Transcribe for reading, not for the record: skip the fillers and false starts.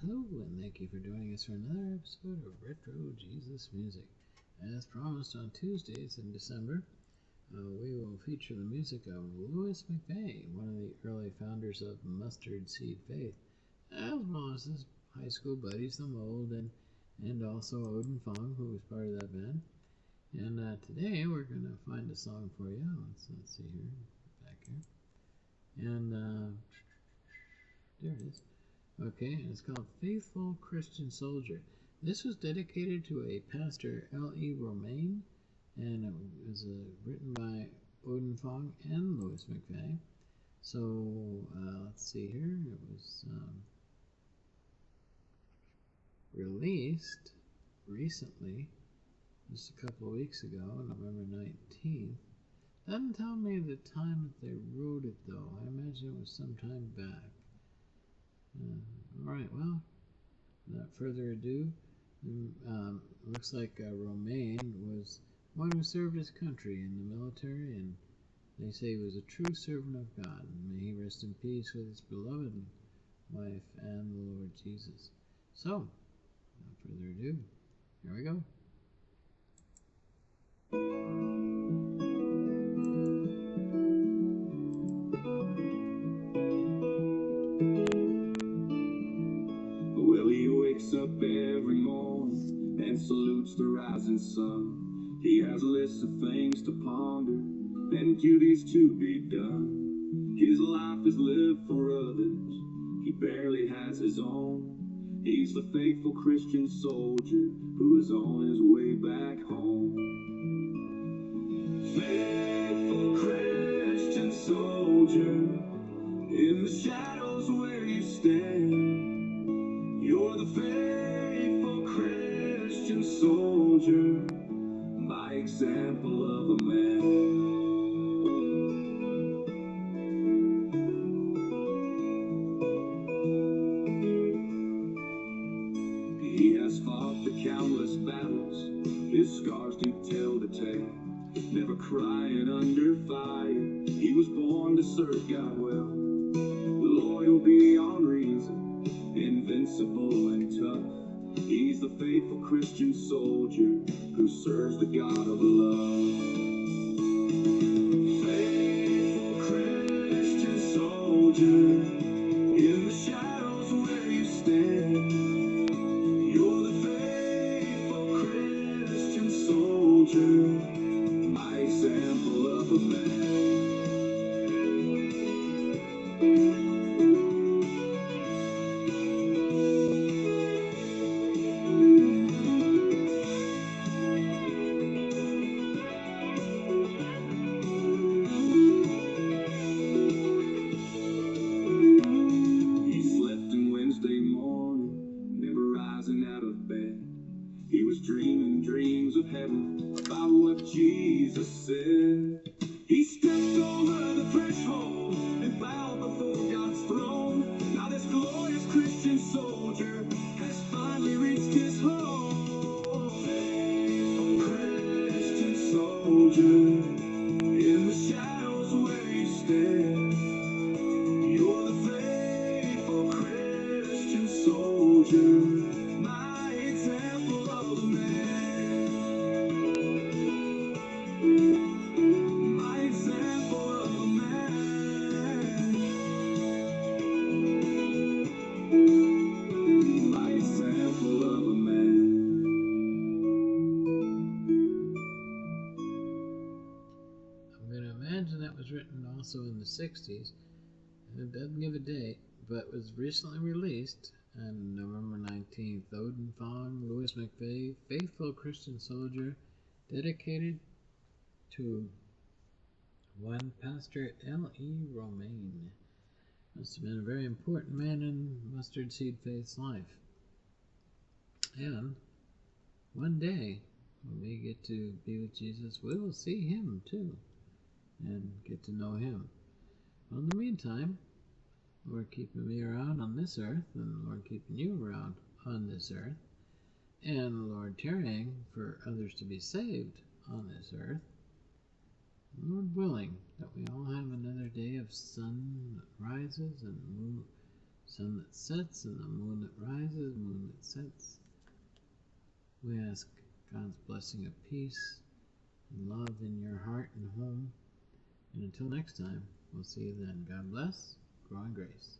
Hello, and thank you for joining us for another episode of Retro Jesus Music. As promised on Tuesdays in December, we will feature the music of Louis McVay, one of the early founders of Mustard Seed Faith, as well as his high school buddies, the Mold, and also Odin Fong, who was part of that band. And today we're going to find a song for you. Let's see here, back here. And there it is. Okay, and it's called Faithful Christian Soldier. This was dedicated to a pastor, L.E. Romaine, and it was written by Odin Fong and Louis McVay. So, let's see here. It was released recently, just a couple of weeks ago, November 19th. Doesn't tell me the time that they wrote it, though. I imagine it was some time back. Alright, well, without further ado, looks like Romaine was one who served his country in the military, and they say he was a true servant of God. And may he rest in peace with his beloved wife and the Lord Jesus. So, without further ado, here we go. Up every morning and salutes the rising sun. He has a list of things to ponder and duties to be done. His life is lived for others, he barely has his own. He's the faithful Christian soldier who is on his way back home. Faithful Christian soldier, in the shadows where you stand, you're the faithful Christian soldier, my example of a man. He has fought the countless battles, his scars do tell the tale. Never crying under fire, he was born to serve God well. Loyal beyond reason, invincible and tough, he's the faithful Christian soldier who serves the God of love. Faithful Christian soldier, in the shadows where you stand, you're the faithful Christian soldier, my example of a man. He was dreaming dreams of heaven about what Jesus said. He stepped over the threshold and bowed before God's throne. Now this glorious Christian soldier has finally reached his home. Faithful Christian soldier, in the shadows where you stand, you're the faithful Christian soldier, my example of a man. My example of a man. My example of a man. I'm going to imagine that was written also in the 60s. It doesn't give a date, but was recently released on November 19th. Odin Fong, Louis McVay, Faithful Christian Soldier, dedicated to one Pastor L.E. Romaine. Must have been a very important man in Mustard Seed Faith's life. And one day, when we get to be with Jesus, we will see him too and get to know him. Well, in the meantime, Lord keeping me around on this earth, and Lord keeping you around on this earth, and Lord tarrying for others to be saved on this earth, Lord willing that we all have another day of sun rises and sun that sets and the moon that rises, moon that sets. We ask God's blessing of peace and love in your heart and home. And until next time, we'll see you then. God bless. Grow in grace.